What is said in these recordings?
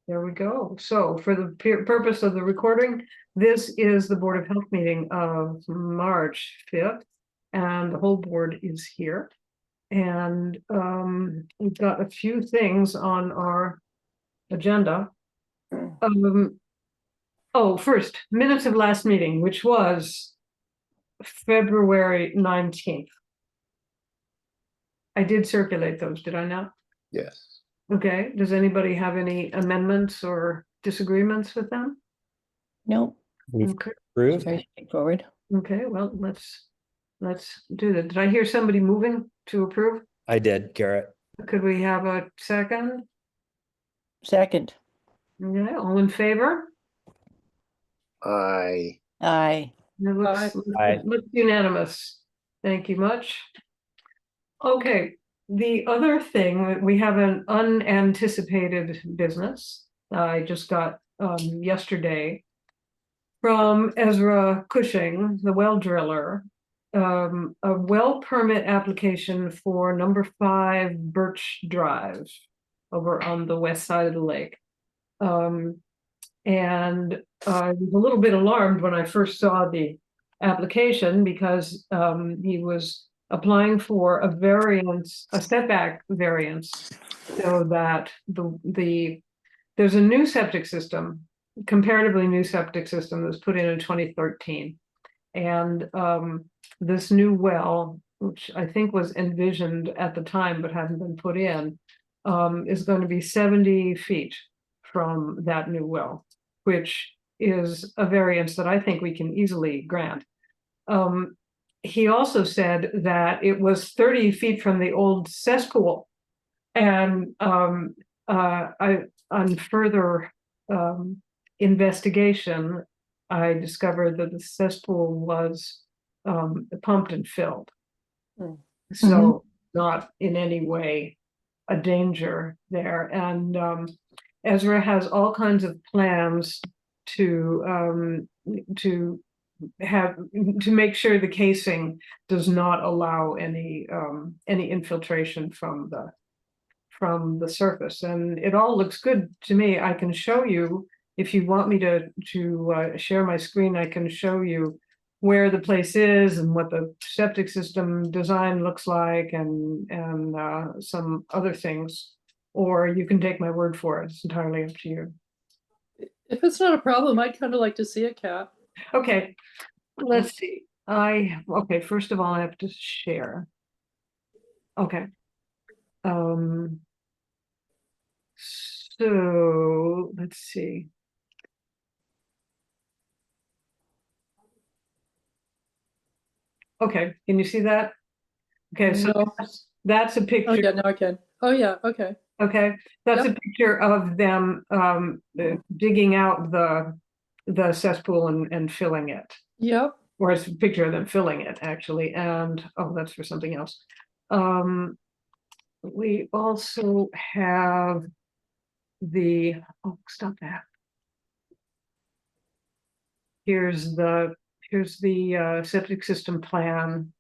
There we go. So for the purpose of the recording, this is the Board of Health meeting of March 5th, and the whole board is here. And we've got a few things on our agenda. First, minutes of last meeting, which was February 19th. I did circulate those, did I not? Yes. Okay, does anybody have any amendments or disagreements with them? No, Okay, Approved. very straightforward. okay, well, let's do that. Did I hear somebody moving to approve? I did, Garrett. Could we have a second? Second, Okay, all in favor? Aye. aye. It looks, Aye. looks unanimous. Thank you much. Okay, the other thing, we have an unanticipated business. I just got yesterday from Ezra Cushing, the well driller, a well permit application for number 5 Birch Drive over on the west side of the lake. And I was a little bit alarmed when I first saw the application because he was applying for a variance, a setback variance, so that there's a new septic system, comparatively new septic system that was put in 2013. And this new well, which I think was envisioned at the time but hadn't been put in, is going to be 70 feet from that new well, which is a variance that I think we can easily grant. He also said that it was 30 feet from the old cesspool. And on further investigation, I discovered that the cesspool was pumped and filled. So not in any way a danger there. And Ezra has all kinds of plans to make sure the casing does not allow any infiltration from the surface, and it all looks good to me. I can show you, if you want me to share my screen, I can show you where the place is and what the septic system design looks like, and some other things, or you can take my word for it. It's entirely up to you. If it's not a problem, I'd kind of like to see it, Kat. Okay, let's see. Okay, first of all, I have to share. Okay. So let's see. Okay, can you see that? Okay, so No. that's a picture. Oh yeah, now I can. Oh yeah, okay. Okay, that's a picture of them digging out the cesspool and filling it. Yep. Or it's a picture of them filling it, actually. And oh, that's for something else. We also have stop that. Here's the septic system plan.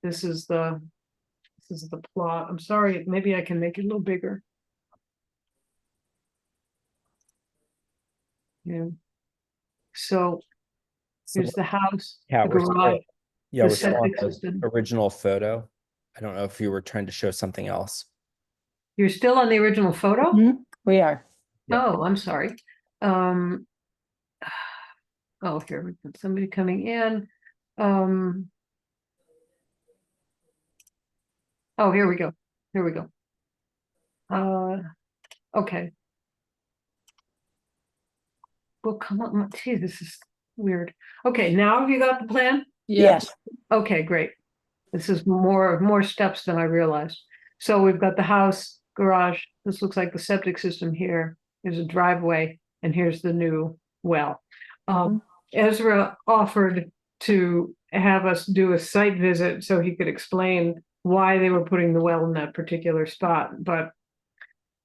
This is the plot. I'm sorry, maybe I can make it a little bigger. Yeah. So here's the house, Yeah, the we're garage, yeah, the we're still on septic the system. original photo. I don't know if you were trying to show something else. You're still on the original photo? We are. Yeah. Oh, I'm sorry. Oh, here we got somebody coming in. Oh, here we go. Here we go. Okay. Well, come on. Gee, this is weird. Okay, now have you got the plan? Yes. Okay, great. This is more steps than I realized. So we've got the house, garage. This looks like the septic system here. There's a driveway, and here's the new well. Ezra offered to have us do a site visit so he could explain why they were putting the well in that particular spot. But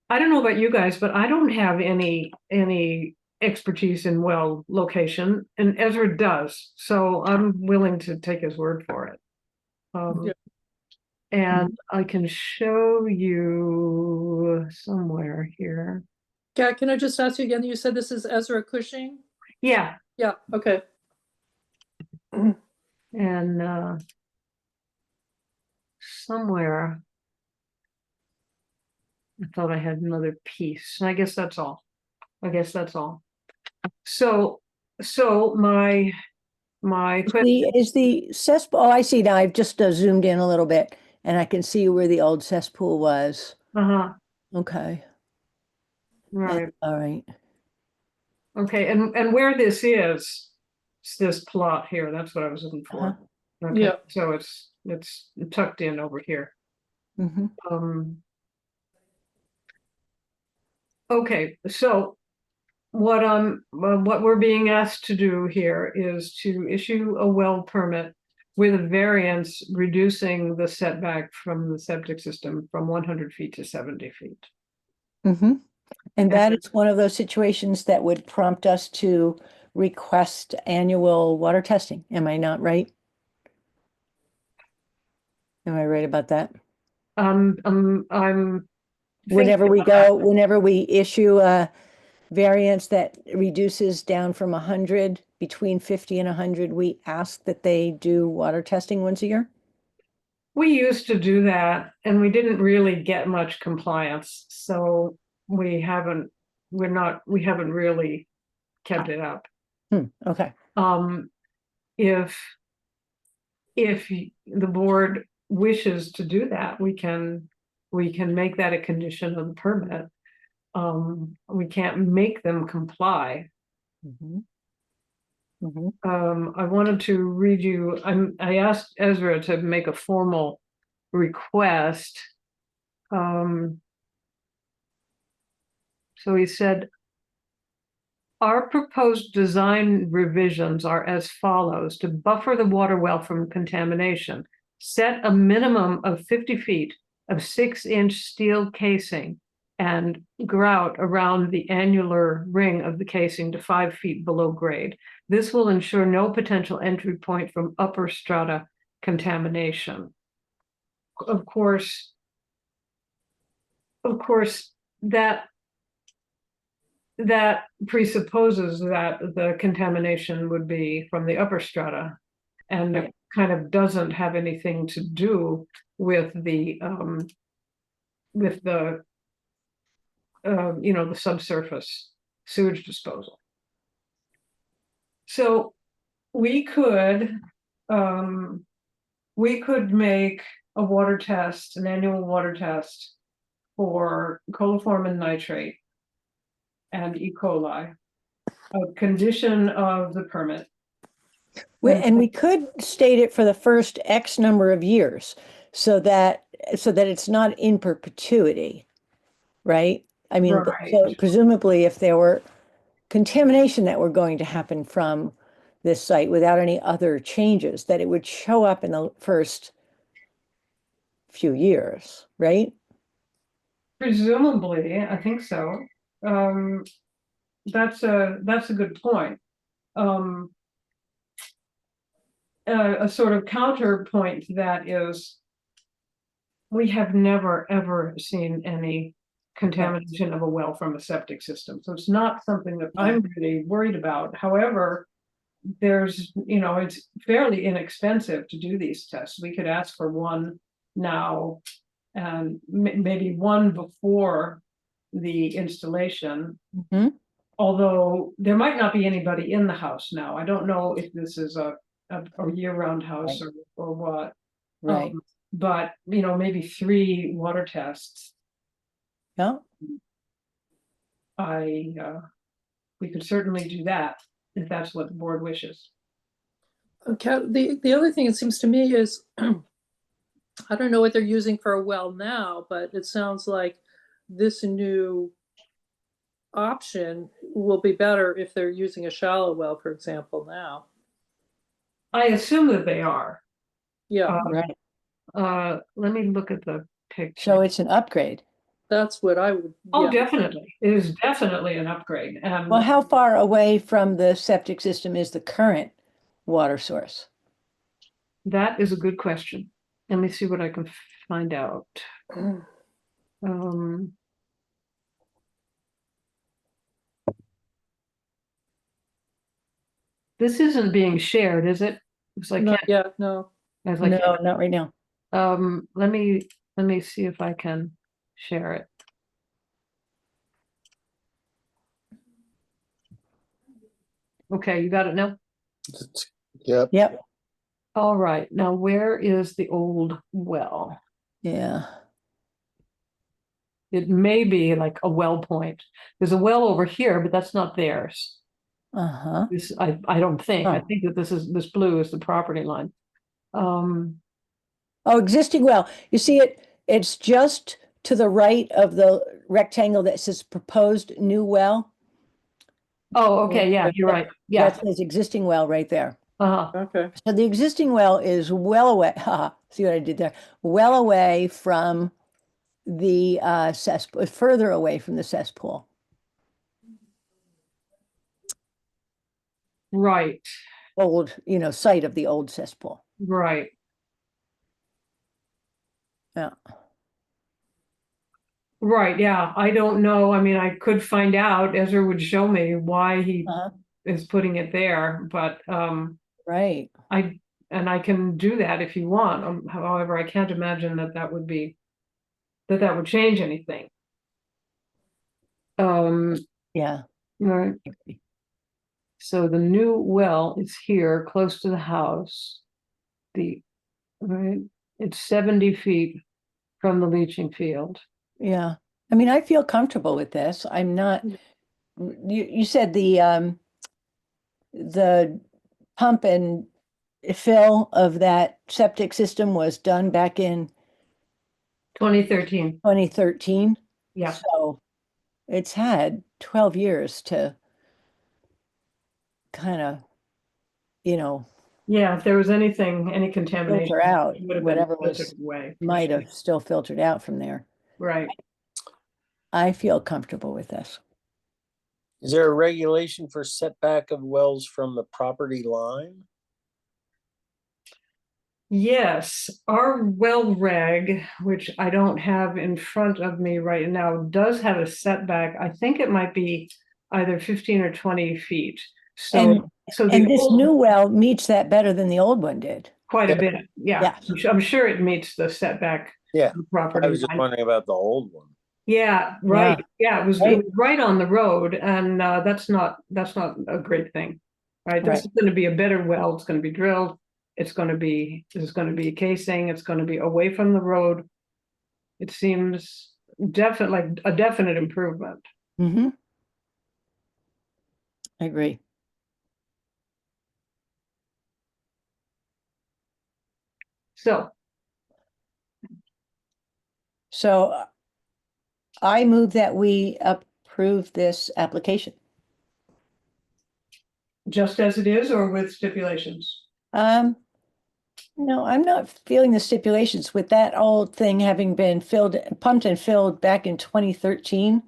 I don't know about you guys, but I don't have any expertise in well location, and Ezra does. So I'm willing to take his word for it. And I can show you somewhere here. Kat, can I just ask you again? You said this is Ezra Cushing? Yeah, Yeah, okay. and somewhere I thought I had another piece. I guess that's all. I guess that's all. So, my question. Is the cesspool, oh, I see now. I've just zoomed in a little bit and I can see where the old cesspool was. Uh-huh, Okay. right. All right. Okay, and where this is, it's this plot here. That's what I was looking Uh-huh. for. Okay, Yeah. so it's tucked in over here. Mm-hmm. Okay, so what we're being asked to do here is to issue a well permit with a variance reducing the setback from the septic system from 100 feet to 70 feet. Mm-hmm. And that And- is one of those situations that would prompt us to request annual water testing. Am I not right? Am I right about that? I'm Whenever thinking we about that. go, whenever we issue a variance that reduces down from 100, between 50 and 100, we ask that they do water testing once a year? We used to do that and we didn't really get much compliance, so we haven't really kept it up. Okay. If the board wishes to do that, we can make that a condition of the permit. We can't make them comply. Mhm. Mhm. I wanted to read you, I asked Ezra to make a formal request. So he said, our proposed design revisions are as follows: to buffer the water well from contamination, set a minimum of 50 feet of 6-inch steel casing and grout around the annular ring of the casing to 5 feet below grade. This will ensure no potential entry point from upper strata contamination. Of course, that presupposes that the contamination would be from the upper strata, and it kind of doesn't have anything to do with the the subsurface sewage disposal. So we could make a water test, an annual water test for coliform nitrate and E. coli, a condition of the permit. And we could state it for the first X number of years so that it's not in perpetuity, right? I mean, Right. so presumably if there were contamination that were going to happen from this site without any other changes, that it would show up in the first few years, right? Presumably, I think so. That's a good point. A sort of counterpoint to that is we have never ever seen any contamination of a well from a septic system. So it's not something that I'm really worried about. However, it's fairly inexpensive to do these tests. We could ask for one now and maybe one before the installation. Mhm. Although there might not be anybody in the house now. I don't know if this is a year-round house or what. Right. But maybe 3 water tests. Yeah. We could certainly do that if that's what the board wishes. Okay, the other thing it seems to me is, I don't know what they're using for a well now, but it sounds like this new option will be better if they're using a shallow well, for example, now. I assume that they are. Yeah, Right. Let me look at the picture. So it's an upgrade. that's what I would. Oh, Yeah. definitely. It is definitely an upgrade. Well, how far away from the septic system is the current water source? That is a good question. Let me see what I can find out. This isn't being shared, is it? Because I Not can't, yet, no. as I No, can't. not right now. Let me see if I can share it. Okay, you got it now? Yep. Yep, All right, now where is the old well? yeah. It may be like a well point. There's a well over here, but that's not theirs. Uh-huh. This, I don't think. I Oh. think that this blue is the property line. Oh, existing well. You see it, it's just to the right of the rectangle that says proposed new well. Oh, okay, yeah, you're right. Yeah. That says existing well right there. Uh-huh. Okay, So the existing well is well away, haha, see what I did there? Well away from the cesspool, further away from the cesspool. Right, Old, site of the old cesspool. right. Yeah. Right, yeah. I don't know. I mean, I could find out. Ezra would show me why he Uh-huh. is putting it there, but Right. I can do that if you want. However, I can't imagine that would change anything. Yeah. Right. So the new well is here, close to the house. Right, it's 70 feet from the leaching field. Yeah. I mean, I feel comfortable with this. I'm not, you said the pump and fill of that septic system was done back in 2013. 2013. Yeah. So it's had 12 years to kind of, Yeah, if there was any contamination, filter out it would have been whatever was, filtered away. for might sure. have still filtered out from there. Right. I feel comfortable with this. Is there a regulation for setback of wells from the property line? Yes, our well reg, which I don't have in front of me right now, does have a setback. I think it might be either 15 or 20 feet. So, the And this old- new well meets that better than the old one did. quite a Yeah. bit. Yeah, Yeah. I'm sure it meets the setback. Yeah, Property I was just line. wondering about the old one. Yeah, right. Yeah, it was Right. right on the road, and that's not a great thing, right? This Right. is going to be a better well. It's going to be drilled. There's going to be a casing. It's going to be away from the road. It seems like a definite improvement. Mm-hmm. I agree. So So I move that we approve this application. just as it is, or with stipulations? No, I'm not feeling the stipulations with that old thing having been pumped and filled back in 2013.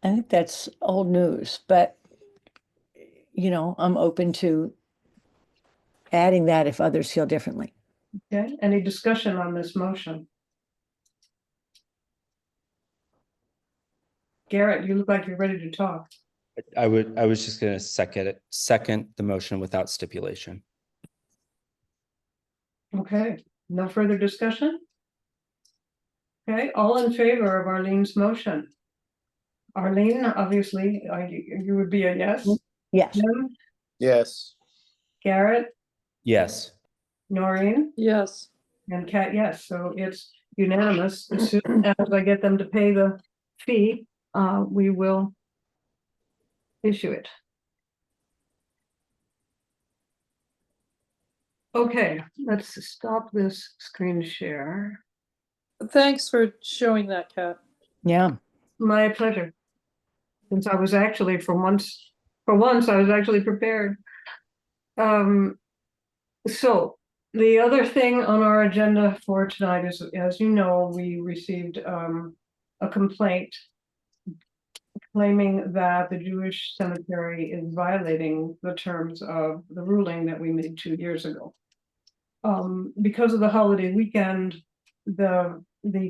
I think that's old news, but I'm open to adding that if others feel differently. Okay. Any discussion on this motion? Garrett, you look like you're ready to talk. I was just gonna second the motion without stipulation. Okay, no further discussion? Okay, all in favor of Arlene's motion? Arlene, obviously, you would be a yes. Yes. Jim, Yes. Garrett, Yes. Noreen, yes. and Kat, yes, so it's unanimous. As soon as I get them to pay the fee, we will issue it. Okay, let's stop this screen share. Thanks for showing that, Kat. Yeah. My pleasure. Since I was actually, for once, I was actually prepared. So the other thing on our agenda for tonight is, as you know, we received a complaint claiming that the Jewish cemetery is violating the terms of the ruling that we made 2 years ago. Because of the holiday weekend, the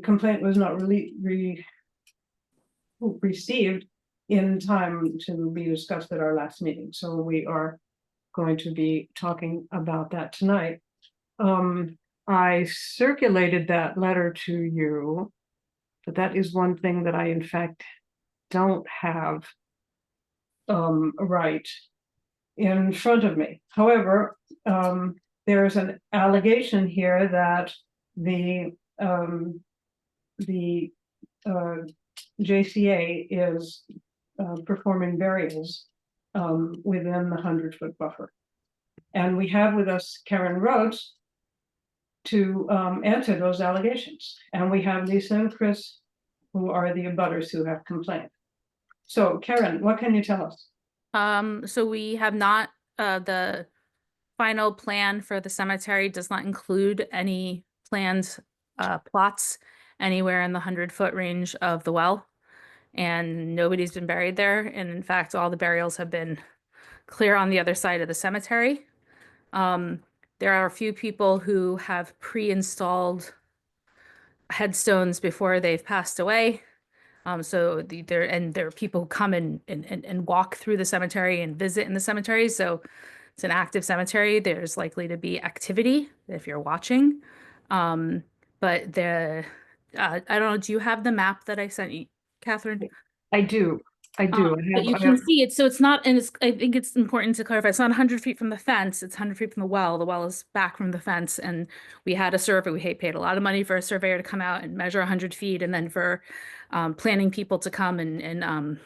complaint was not really received in time to be discussed at our last meeting. So we are going to be talking about that tonight. I circulated that letter to you, but that is one thing that I in fact don't have right in front of me. However, there's an allegation here that the JCA is performing burials within the 100-foot buffer. And we have with us Karen Rhodes to answer those allegations. And we have Lisa and Chris, who are the abutters who have complained. So Karen, what can you tell us? So we have not, the final plan for the cemetery does not include any planned plots anywhere in the 100-foot range of the well. And nobody's been buried there. And in fact, all the burials have been clear on the other side of the cemetery. There are a few people who have pre-installed headstones before they've passed away. So there are people who come and walk through the cemetery and visit in the cemetery. So it's an active cemetery. There's likely to be activity if you're watching. But I don't know, do you have the map that I sent you, Catherine? I do. But you can see it, so it's not, and I think it's important to clarify, it's not 100 feet from the fence, it's 100 feet from the well. The well is back from the fence, and we had a survey, we paid a lot of money for a surveyor to come out and measure 100 feet, and then for planning people to come and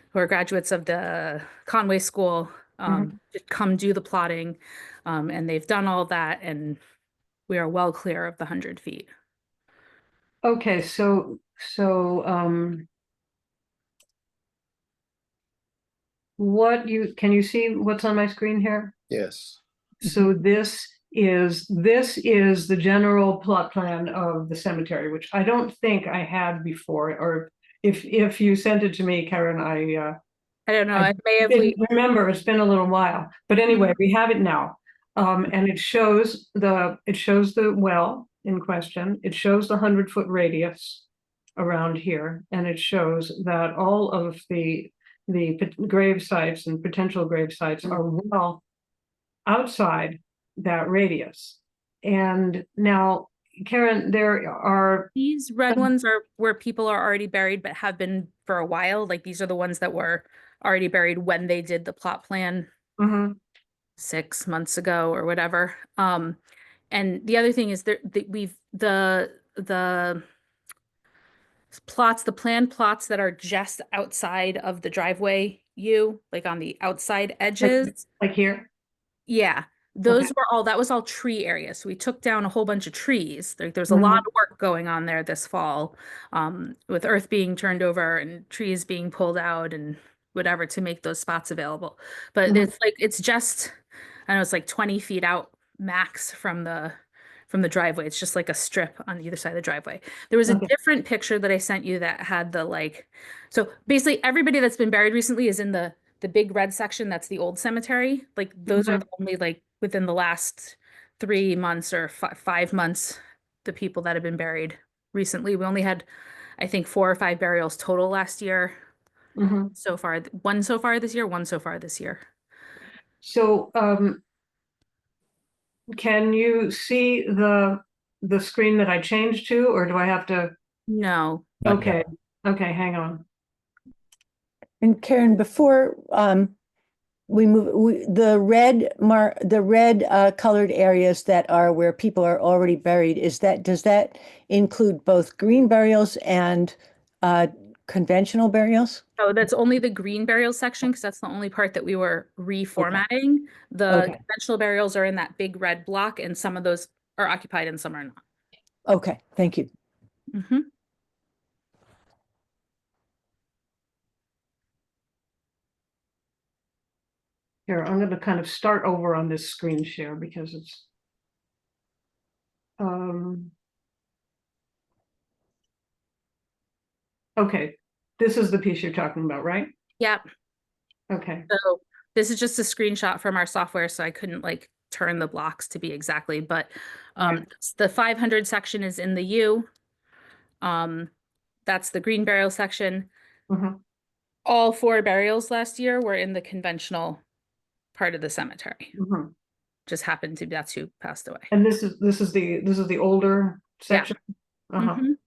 who are graduates of the Conway School, to come do the plotting, and they've done all that, and we are well clear of the 100 feet. Okay, so can you see what's on my screen here? Yes. So this is the general plot plan of the cemetery, which I don't think I had before, or if you sent it to me, Karen, I don't know, I I may have, didn't remember, it's been a little while, but anyway, we have it now. And it shows the well in question, it shows the 100-foot radius around here, and it shows that all of the grave sites and potential grave sites are well outside that radius. And now, Karen, there are these red ones are where people are already buried but have been for a while. Like these are the ones that were already buried when they did the plot plan 6 months ago or whatever. And the other thing is the plots, the planned plots that are just outside of the driveway, like on the outside edges. like here. Yeah, those were all, that was all tree areas. So we took down a whole bunch of trees. Like there's a lot of work going on there this fall, with earth being turned over and trees being pulled out and whatever to make those spots available. But it's just, I don't know, it's like 20 feet out max from the driveway. It's just like a strip on either side of the driveway. There was a different picture that I sent you that had so basically everybody that's been buried recently is in the big red section. That's the old cemetery. Like those are the only, like within the last 3 months or 5 months, the people that have been buried recently. We only had, I think, 4 or 5 burials total last year. So far, one so far this year, one so far this year. So, can you see the screen that I changed to, or do I have to? No. Okay, okay, hang on. And Karen, before we move, the red colored areas that are where people are already buried, does that include both green burials and conventional burials? Oh, that's only the green burial section because that's the only part that we were reformatting. The conventional burials are in that big red block, and some of those are occupied and some are not. Okay, thank you. Here, I'm going to kind of start over on this screen share because it's okay. This is the piece you're talking about, right? Yep. Okay. So this is just a screenshot from our software, so I couldn't like turn the blocks to be exactly, but the 500 section is in the U. That's the green burial section. All 4 burials last year were in the conventional part of the cemetery. Mhm. Just happened to be that's who passed away. And this is the older section? Uh-huh. Mhm.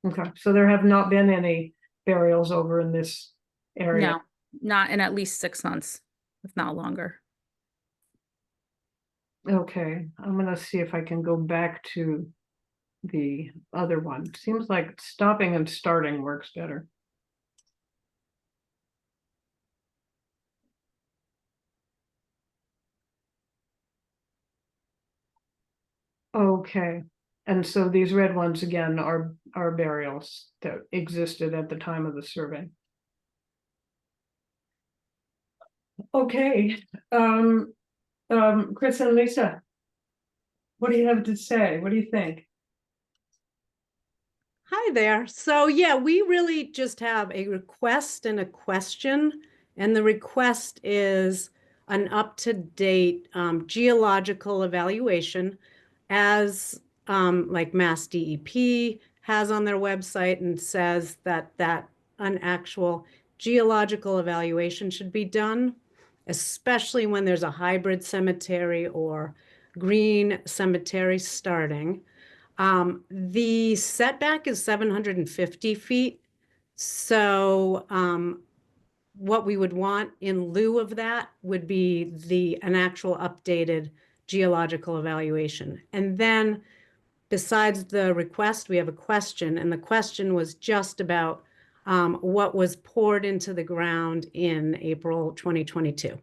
Okay, so there have not been any burials over in this area? No, not in at least 6 months, if not longer. Okay, I'm gonna see if I can go back to the other one. Seems like stopping and starting works better. Okay, and so these red ones again are burials that existed at the time of the survey. Okay, Chris and Lisa, what do you have to say? What do you think? Hi there. So yeah, we really just have a request and a question. And the request is an up-to-date geological evaluation as like Mass DEP has on their website and says that an actual geological evaluation should be done, especially when there's a hybrid cemetery or green cemetery starting. The setback is 750 feet. So what we would want in lieu of that would be an actual updated geological evaluation. And then besides the request, we have a question, and the question was just about what was poured into the ground in April 2022.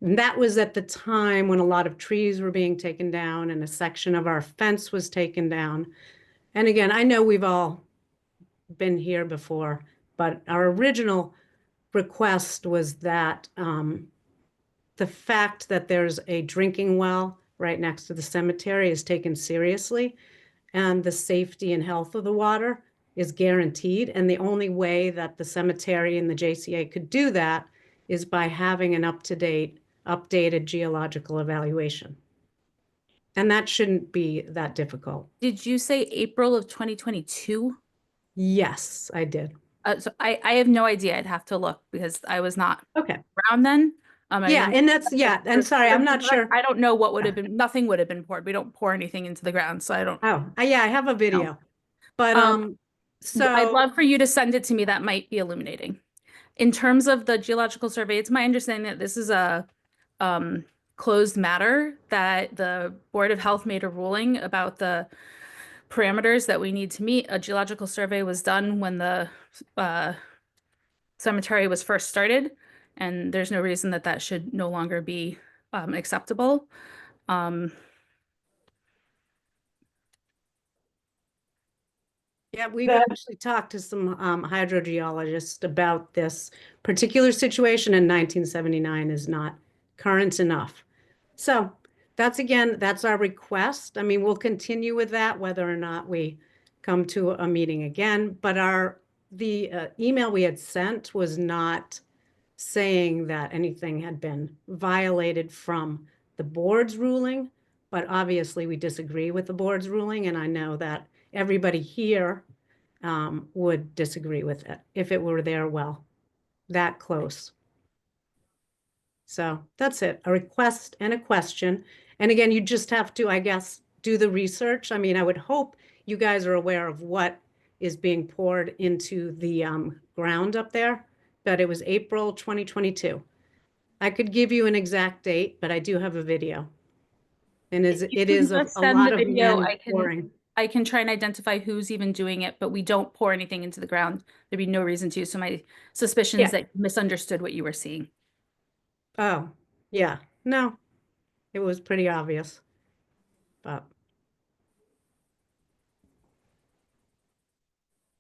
And that was at the time when a lot of trees were being taken down and a section of our fence was taken down. And again, I know we've all been here before, but our original request was that the fact that there's a drinking well right next to the cemetery is taken seriously, and the safety and health of the water is guaranteed. And the only way that the cemetery and the JCA could do that is by having an up-to-date, updated geological evaluation. And that shouldn't be that difficult. Did you say April of 2022? Yes, I did. So I have no idea. I'd have to look because I was not Okay. around then. I Yeah, didn't- and that's, yeah, and sorry, I'm not sure. I don't know what would have been, nothing would have been poured. We don't pour anything into the ground, so I don't. Oh, yeah, I have a video. But I'd so love for you to send it to me. That might be illuminating. In terms of the geological survey, it's my understanding that this is a closed matter, that the Board of Health made a ruling about the parameters that we need to meet. A geological survey was done when the cemetery was first started, and there's no reason that that should no longer be acceptable. yeah, we've That- actually talked to some hydrogeologists about this particular situation, and 1979 is not current enough. So that's our request. I mean, we'll continue with that whether or not we come to a meeting again. But the email we had sent was not saying that anything had been violated from the board's ruling, but obviously we disagree with the board's ruling, and I know that everybody here would disagree with it if it were their well that close. So that's it, a request and a question. And again, you just have to, I guess, do the research. I mean, I would hope you guys are aware of what is being poured into the ground up there, but it was April 2022. I could give you an exact date, but I do have a video. And If you it can is just a send lot the of video, men pouring. I can try and identify who's even doing it, but we don't pour anything into the ground. There'd be no reason to. So my suspicion Yeah. is that you misunderstood what you were seeing. Oh, yeah, no, it was pretty obvious, but.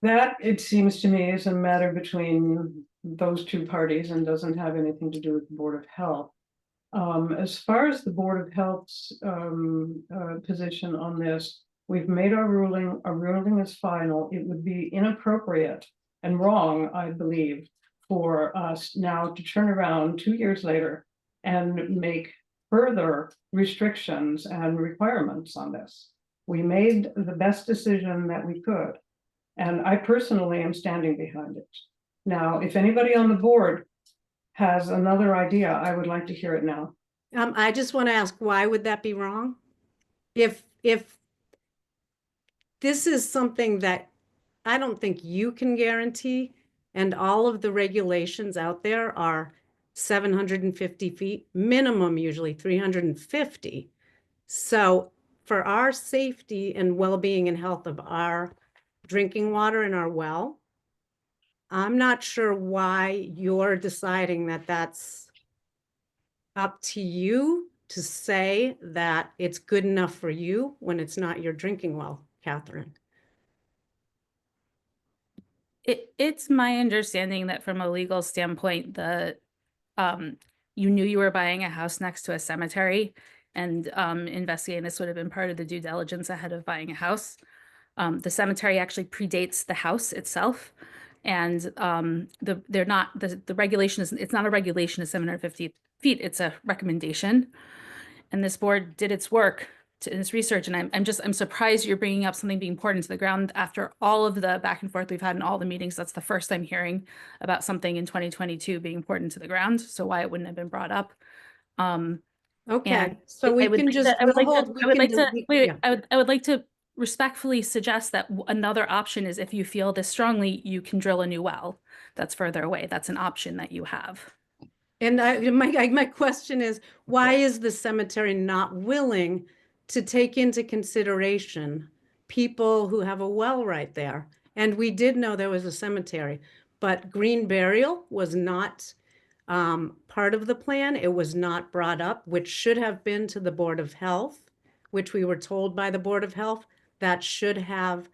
That, it seems to me, is a matter between those two parties and doesn't have anything to do with the Board of Health. As far as the Board of Health's position on this, we've made our ruling. Our ruling is final. It would be inappropriate and wrong, I believe, for us now to turn around 2 years later and make further restrictions and requirements on this. We made the best decision that we could. And I personally am standing behind it. Now, if anybody on the board has another idea, I would like to hear it now. I just want to ask, why would that be wrong? If this is something that I don't think you can guarantee, and all of the regulations out there are 750 feet, minimum usually 350. So for our safety and well-being and health of our drinking water in our well, I'm not sure why you're deciding that that's up to you to say that it's good enough for you when it's not your drinking well, Catherine. It's my understanding that from a legal standpoint, you knew you were buying a house next to a cemetery, and investigating this would have been part of the due diligence ahead of buying a house. The cemetery actually predates the house itself, and the regulation is, it's not a regulation of 750 feet, it's a recommendation. And this board did its work in its research, and I'm surprised you're bringing up something being poured into the ground after all of the back and forth we've had in all the meetings. That's the first I'm hearing about something in 2022 being poured into the ground, so why it wouldn't have been brought up. Okay, so we can just, I would yeah. like to respectfully suggest that another option is, if you feel this strongly, you can drill a new well that's further away. That's an option that you have. And my question is, why is the cemetery not willing to take into consideration people who have a well right there? And we did know there was a cemetery, but green burial was not part of the plan. It was not brought up, which should have been to the Board of Health, which we were told by the Board of Health that should have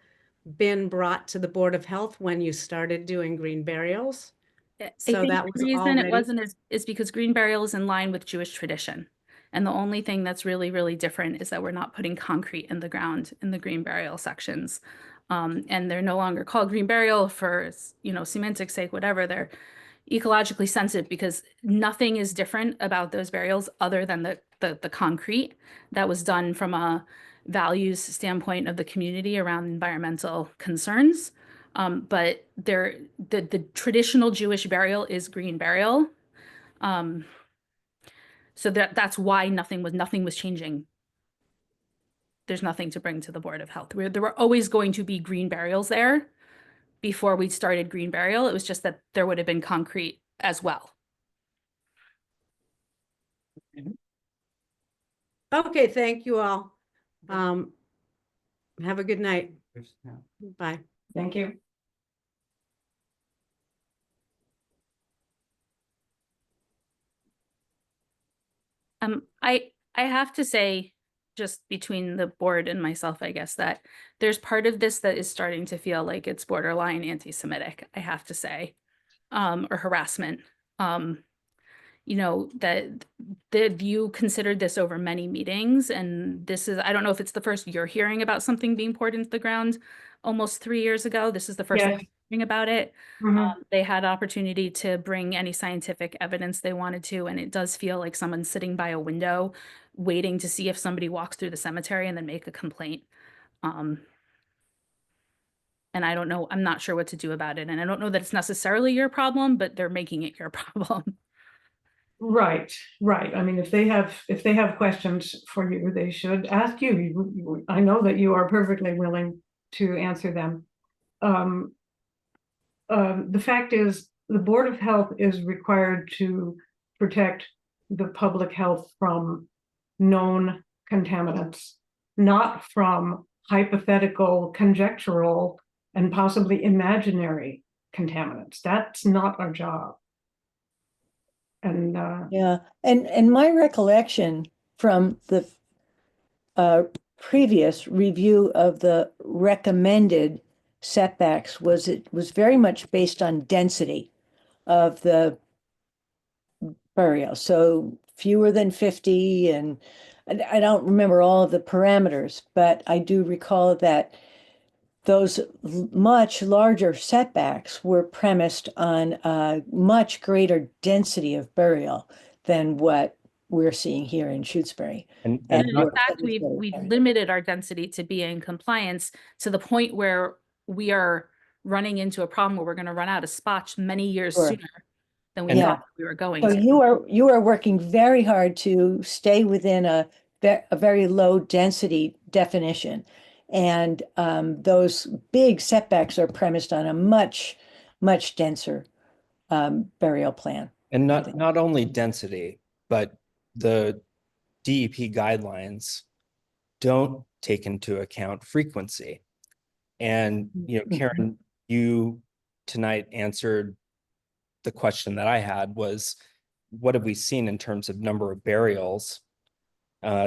been brought to the Board of Health when you started doing green burials. I So think that the was reason it already- wasn't is because green burial is in line with Jewish tradition. And the only thing that's really, really different is that we're not putting concrete in the ground in the green burial sections. And they're no longer called green burial for, semantics sake, whatever. They're ecologically sensitive because nothing is different about those burials other than the concrete that was done from a values standpoint of the community around environmental concerns. But the traditional Jewish burial is green burial. So that's why nothing was changing. There's nothing to bring to the Board of Health. There were always going to be green burials there before we started green burial. It was just that there would have been concrete as well. Okay, thank you all. Have a good night. Bye. Thank you. I have to say, just between the board and myself, I guess, that there's part of this that is starting to feel like it's borderline anti-Semitic, I have to say, or harassment. That you considered this over many meetings, and this is, I don't know if it's the first you're hearing about something being poured into the ground almost 3 years ago. This is the first time Yes. I'm hearing about it. Mhm. They had opportunity to bring any scientific evidence they wanted to, and it does feel like someone's sitting by a window waiting to see if somebody walks through the cemetery and then make a complaint. And I don't know, I'm not sure what to do about it. And I don't know that it's necessarily your problem, but they're making it your problem. Right, right. I mean, if they have questions for you, they should ask you. I know that you are perfectly willing to answer them. The fact is, the Board of Health is required to protect the public health from known contaminants, not from hypothetical, conjectural, and possibly imaginary contaminants. That's not our job. And Yeah, and my recollection from the previous review of the recommended setbacks was it was very much based on density of the burial. So fewer than 50, and I don't remember all of the parameters, but I do recall that those much larger setbacks were premised on a much greater density of burial than what we're seeing here in Shutesbury. And And in not, fact, we've limited our density to be in compliance to the point where we are running into a problem where we're going to run out of spots many years Sure. sooner than we And- thought we were going So to. you are working very hard to stay within a very low density definition. And those big setbacks are premised on a much denser burial plan. And I not, think. not only density, but the DEP guidelines don't take into account frequency. And, Karen, you tonight answered the question that I had was, what have we seen in terms of number of burials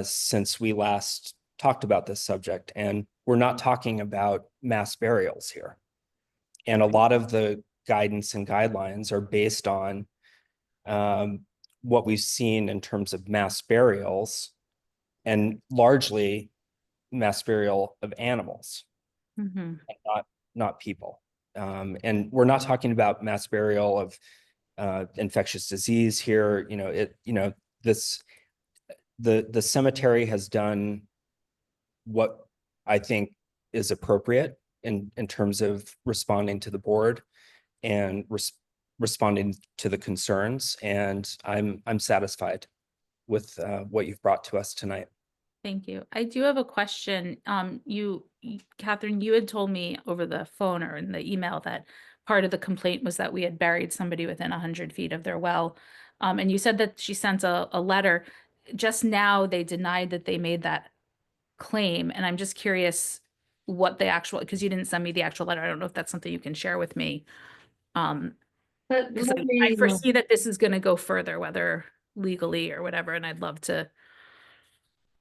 since we last talked about this subject? And we're not talking about mass burials here. And a lot of the guidance and guidelines are based on what we've seen in terms of mass burials, and largely mass burial of animals, Mhm. not people. And we're not talking about mass burial of infectious disease here. The cemetery has done what I think is appropriate in terms of responding to the board and responding to the concerns. And I'm satisfied with what you've brought to us tonight. Thank you. I do have a question. Catherine, you had told me over the phone or in the email that part of the complaint was that we had buried somebody within 100 feet of their well. And you said that she sent a letter. Just now, they denied that they made that claim. And I'm just curious what the actual, because you didn't send me the actual letter. I don't know if that's something you can share with me. Because Let I me, foresee that this is going to go further, whether legally or whatever, and I'd love to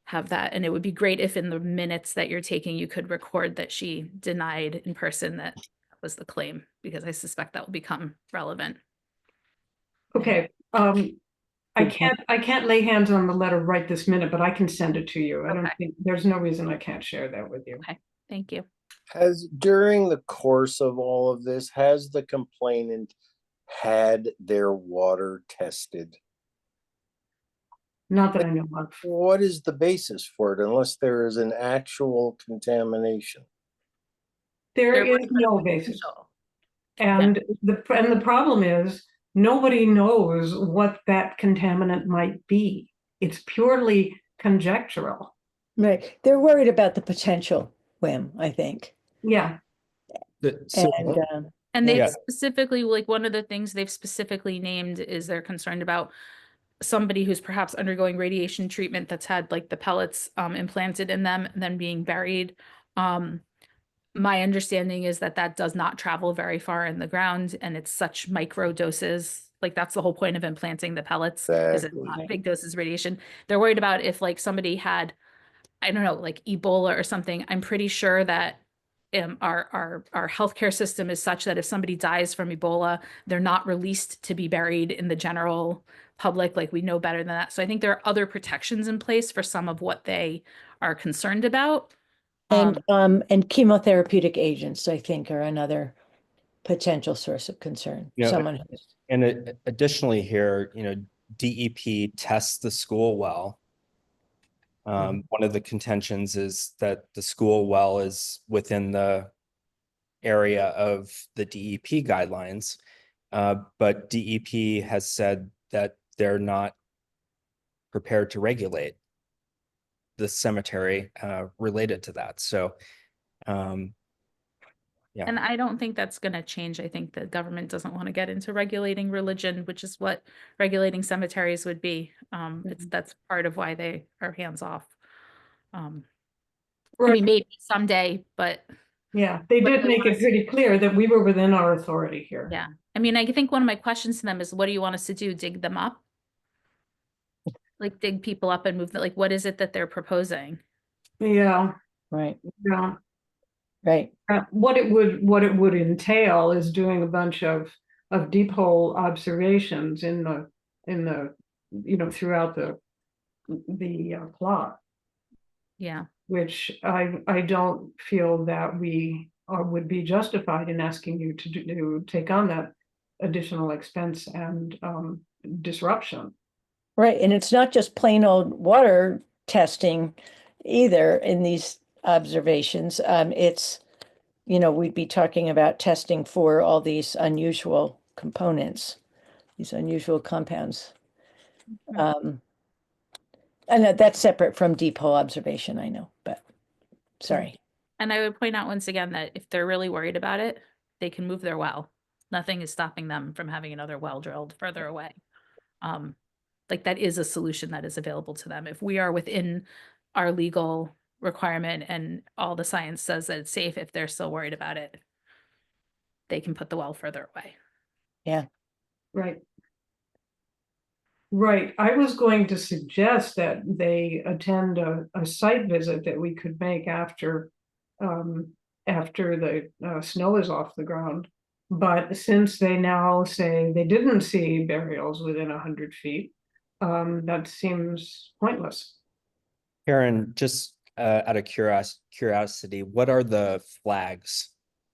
have that. And it would be great if in the minutes that you're taking, you could record that she denied in person that was the claim, because I suspect that will become relevant. okay, I can't lay hands on the letter right this minute, but I can send it to you. I don't Okay. think, there's no reason I can't share that with you. Okay, thank you. Has, during the course of all of this, has the complainant had their water tested? Not that I know of. What is the basis for it unless there is an actual contamination? There There is was no basis. potential. And the problem is, nobody knows what that contaminant might be. It's purely conjectural. Right. They're worried about the potential whim, I think. Yeah, So And And they Yeah. specifically, like, one of the things they've specifically named is they're concerned about somebody who's perhaps undergoing radiation treatment that's had like the pellets implanted in them and then being buried. My understanding is that that does not travel very far in the ground, and it's such micro doses. Like, that's the whole point of implanting the pellets, is it's Exactly. not big doses of radiation. They're worried about if like somebody had, I don't know, like Ebola or something. I'm pretty sure that our healthcare system is such that if somebody dies from Ebola, they're not released to be buried in the general public. Like, we know better than that. So I think there are other protections in place for some of what they are concerned about. and chemotherapeutic agents, I think, are another potential source of concern. Yeah. Someone who's And additionally here, DEP tests the school well. One of the contentions is that the school well is within the area of the DEP guidelines. But DEP has said that they're not prepared to regulate the cemetery related to that. So, yeah. And I don't think that's going to change. I think the government doesn't want to get into regulating religion, which is what regulating cemeteries would be. That's part of why they are hands off. I right. mean, maybe someday, but Yeah, they But did they make want it us- pretty clear that we were within our authority here. yeah. I mean, I think one of my questions to them is, what do you want us to do? Dig them up? Like, dig people up and move them? Like, what is it that they're proposing? Yeah, right, yeah. right. What it would entail is doing a bunch of deep hole observations in the throughout the plot, Yeah. which I don't feel that we would be justified in asking you to take on that additional expense and disruption. Right. And it's not just plain old water testing either in these observations. It's, we'd be talking about testing for all these unusual components. these unusual compounds. And that's separate from depot observation, I know, but sorry. And I would point out once again that if they're really worried about it, they can move their well. Nothing is stopping them from having another well drilled further away. Like that is a solution that is available to them. If we are within our legal requirement and all the science says that it's safe, if they're still worried about it, they can put the well further away. Yeah. Right. Right. I was going to suggest that they attend a site visit that we could make after the snow is off the ground. But since they now say they didn't see burials within 100 feet, that seems pointless. Karen, just out of curiosity, what are the flags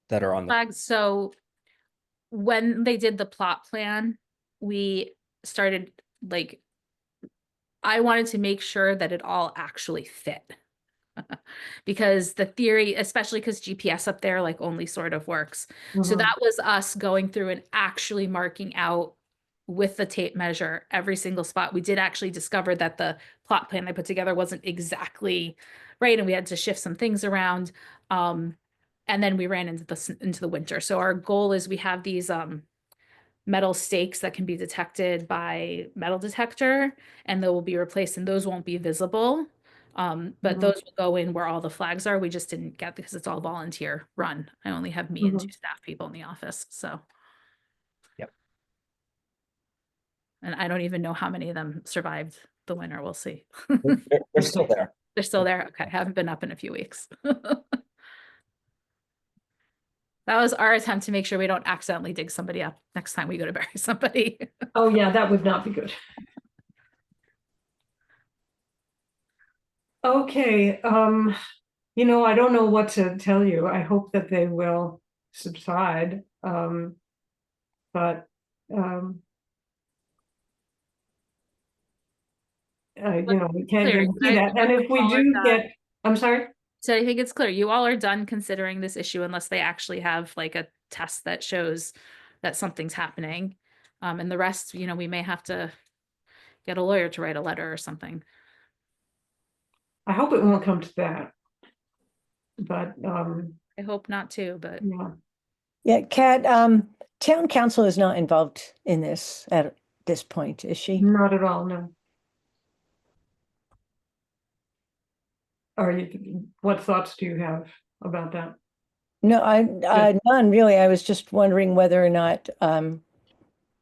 that are on the? Flags. So when they did the plot plan, we started like, I wanted to make sure that it all actually fit. Because the theory, especially because GPS up there like only sort of works. So Mhm. that was us going through and actually marking out with the tape measure every single spot. We did actually discover that the plot plan I put together wasn't exactly right, and we had to shift some things around. And then we ran into the winter. So our goal is we have these metal stakes that can be detected by metal detector, and they will be replaced, and those won't be visible. But Mhm. those will go in where all the flags are. We just didn't get, because it's all volunteer run. I only have me and Mhm. 2 staff people in the office, so. Yep. And I don't even know how many of them survived the winter. We'll see. They're still there. They're still there. Okay, haven't been up in a few weeks. That was our attempt to make sure we don't accidentally dig somebody up next time we go to bury somebody. Oh, yeah, that would not be good. Okay, I don't know what to tell you. I hope that they will subside. But we can't Clear, guarantee right? that. And if we do get, I'm sorry? So I think it's clear you all are done considering this issue unless they actually have like a test that shows that something's happening. And the rest, we may have to get a lawyer to write a letter or something. I hope it won't come to that. But I hope not too, but yeah. Yeah, Kat, town council is not involved in this at this point, is she? Not at all, no. What thoughts do you have about that? No, none really. I was just wondering whether or not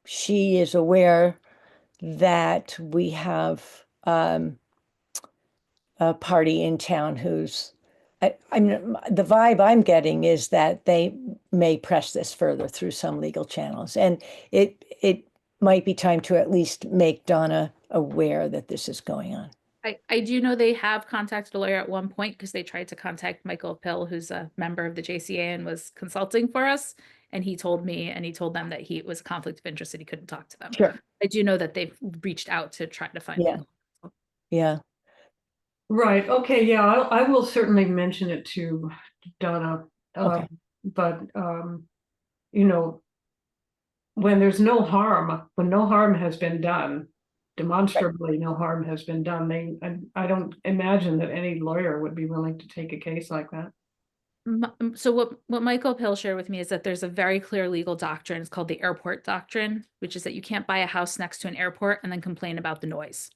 she is aware that we have a party in town who's, I mean, the vibe I'm getting is that they may press this further through some legal channels, and it might be time to at least make Donna aware that this is going on. I do know they have contacted a lawyer at one point because they tried to contact Michael Pill, who's a member of the JCA and was consulting for us. And he told me, and he told them that he was a conflict of interest and he couldn't talk to them. Sure. I do know that they've reached out to try to find Yeah. legal counsel. Yeah. Right, okay, yeah, I will certainly mention it to Donna. Okay. But when there's no harm, when no harm has been done, demonstrably no harm has been done, I don't imagine that any lawyer would be willing to take a case like that. So what Michael Pill shared with me is that there's a very clear legal doctrine. It's called the airport doctrine, which is that you can't buy a house next to an airport and then complain about the noise.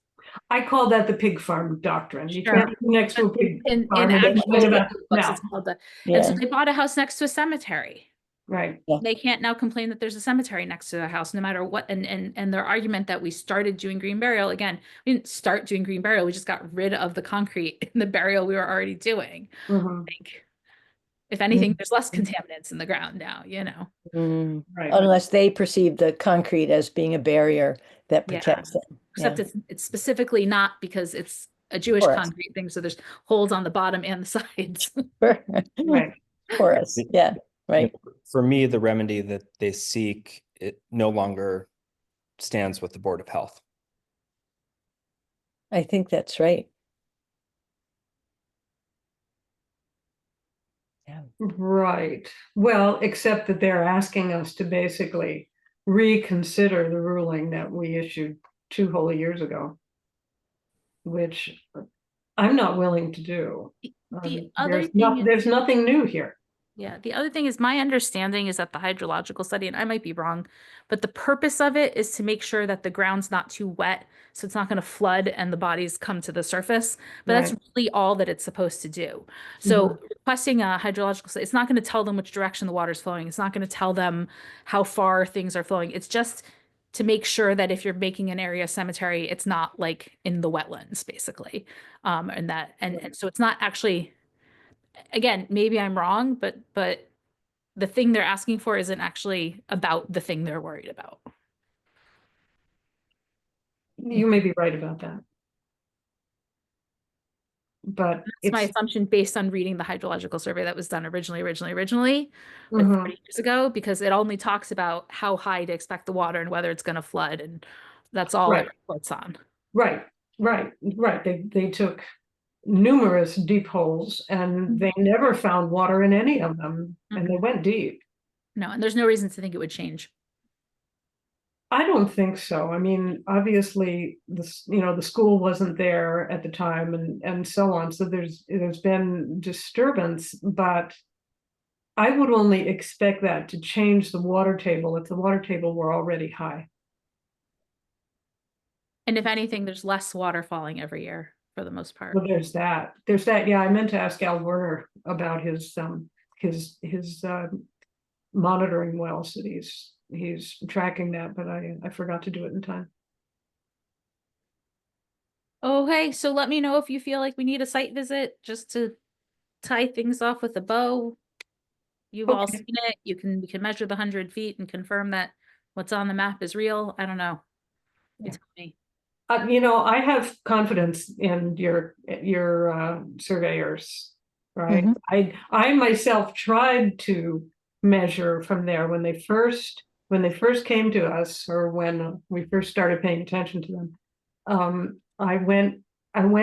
I call that the pig farm doctrine. You Sure. can't be next to a pig In farm and actual complain about books, no. it's called the, Yeah. and so they bought a house next to a cemetery. Right. They can't now complain that there's a cemetery next to their house, no matter what. And their argument that we started doing green burial, again, we didn't start doing green burial. We just got rid of the concrete in the burial we were already doing. Mhm. Like, if anything, there's less contaminants in the ground now, Right. Unless they perceive the concrete as being a barrier that Yeah. protects them. Except Yeah. it's specifically not, because it's a Jewish Porous. concrete thing. So there's holes on the bottom and the sides. Right. Porous. Yeah. Right. For me, the remedy that they seek, it no longer stands with the Board of Health. I think that's right. Yeah. Right. Well, except that they're asking us to basically reconsider the ruling that we issued 2 whole years ago, which I'm not willing to do. The other thing is, There's nothing new here. yeah, the other thing is my understanding is that the hydrological study, and I might be wrong, but the purpose of it is to make sure that the ground's not too wet, so it's not going to flood and the bodies come to the surface. But that's Right. really all that it's supposed to do. So requesting a hydrological study, it's not going to tell them which direction the water's flowing. It's not going to tell them how far things are flowing. It's just to make sure that if you're making an area cemetery, it's not like in the wetlands, basically. And so it's not actually, again, maybe I'm wrong, but the thing they're asking for isn't actually about the thing they're worried about. You may be right about that. But It's my it's assumption based on reading the hydrological survey that was done originally, like Mhm. 30 years ago, because it only talks about how high to expect the water and whether it's going to flood, and that's all Right. it reports on. Right. They took numerous deep holes and they never found water in any of them, and they went deep. No, and there's no reason to think it would change. I don't think so. I mean, obviously, the school wasn't there at the time, and so on. So there's been disturbance, but I would only expect that to change the water table if the water table were already high. And if anything, there's less water falling every year for the most part. Well, there's that. There's that. Yeah, I meant to ask Al Werner about his monitoring wells that he's tracking that, but I forgot to do it in time. Okay, so let me know if you feel like we need a site visit just to tie things off with a bow. You've all Okay. seen it. We can measure the 100 feet and confirm that what's on the map is real. I don't know. You tell me. I have confidence in your surveyors, right? I myself tried to measure from there when they first came to us, or when we first started paying attention to them. I went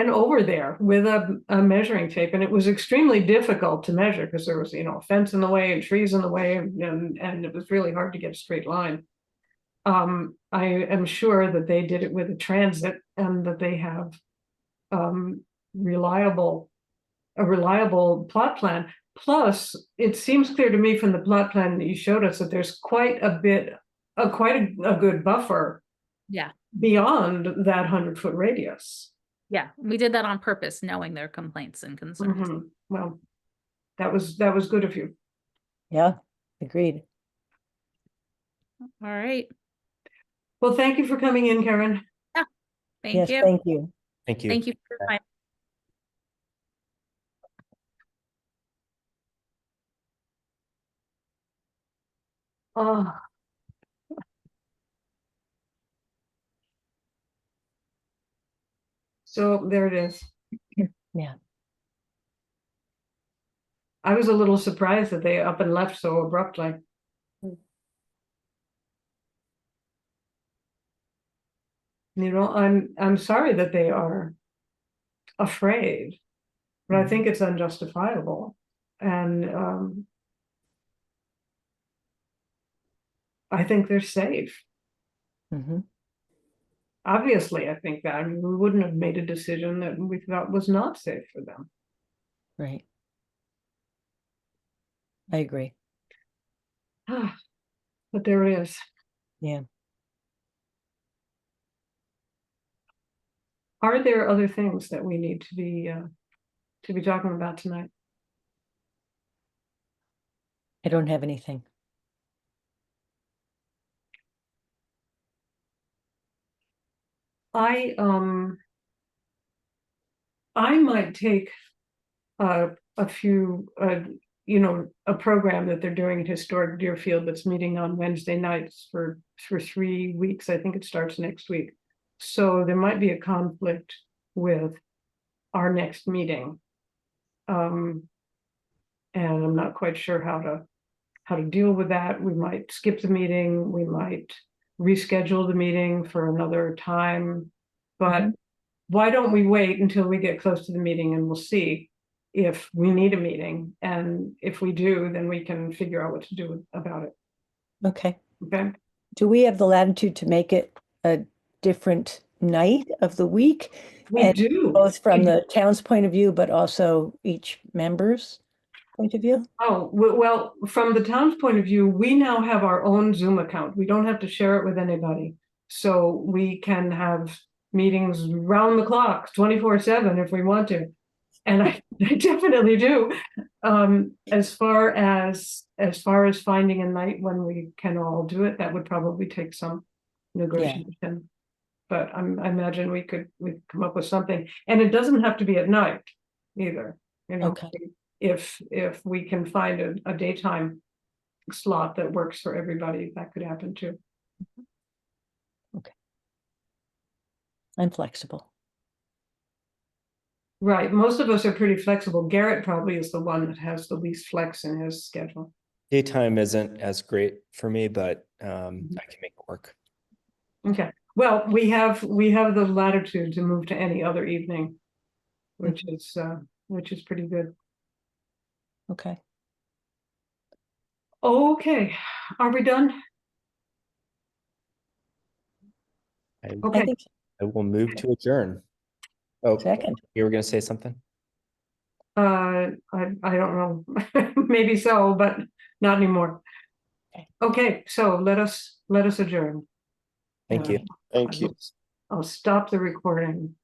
over there with a measuring tape, and it was extremely difficult to measure because there was a fence in the way and trees in the way, and it was really hard to get a straight line. I am sure that they did it with a transit and that they have a reliable plot plan. Plus, it seems clear to me from the plot plan that you showed us that there's quite a good buffer. Yeah. Beyond that 100-foot radius. Yeah, we did that on purpose, knowing their complaints and concerns. Well, that was good of you. Yeah, agreed. All right. Well, thank you for coming in, Karen. Thank Yes, you. thank you. Thank you. Thank you for your time. Oh. So there it is. Yeah. I was a little surprised that they up and left so abruptly. I'm sorry that they are afraid, but I think it's unjustifiable. And I think they're safe. Obviously, I think that. I mean, we wouldn't have made a decision that we thought was not safe for them. Right. I agree. But there it is. Yeah. Are there other things that we need to be talking about tonight? I don't have anything. I might take a few a program that they're doing at Historic Deerfield that's meeting on Wednesday nights for 3 weeks. I think it starts next week. So there might be a conflict with our next meeting. And I'm not quite sure how to deal with that. We might skip the meeting, we might reschedule the meeting for another time. But why don't we wait until we get close to the meeting, and we'll see if we need a meeting, and if we do, then we can figure out what to do about it. Okay. Okay. do we have the latitude to make it a different night of the week? We And do. both from We- the town's point of view, but also each member's point of view? Oh, well, from the town's point of view, we now have our own Zoom account. We don't have to share it with anybody. So we can have meetings round the clock, 24/7 if we want to. And I definitely do. As far as finding a night when we can all do it, that would probably take some negotiation. But I imagine we could come up with something, and it doesn't have to be at night either. You know, Okay. if we can find a daytime slot that works for everybody, that could happen too. I'm flexible. Right, most of us are pretty flexible. Garrett probably is the one that has the least flex in his schedule. Daytime isn't as great for me, but I can make it work. Okay, well, we have the latitude to move to any other evening, which is pretty good. Okay. Okay, are we done? I Okay, I think I will move to adjourn. Oh, second. you were going to say something? I don't know, maybe so, but not anymore. Okay. Okay, so let us adjourn. Thank you. Thank you. I'll stop the recording.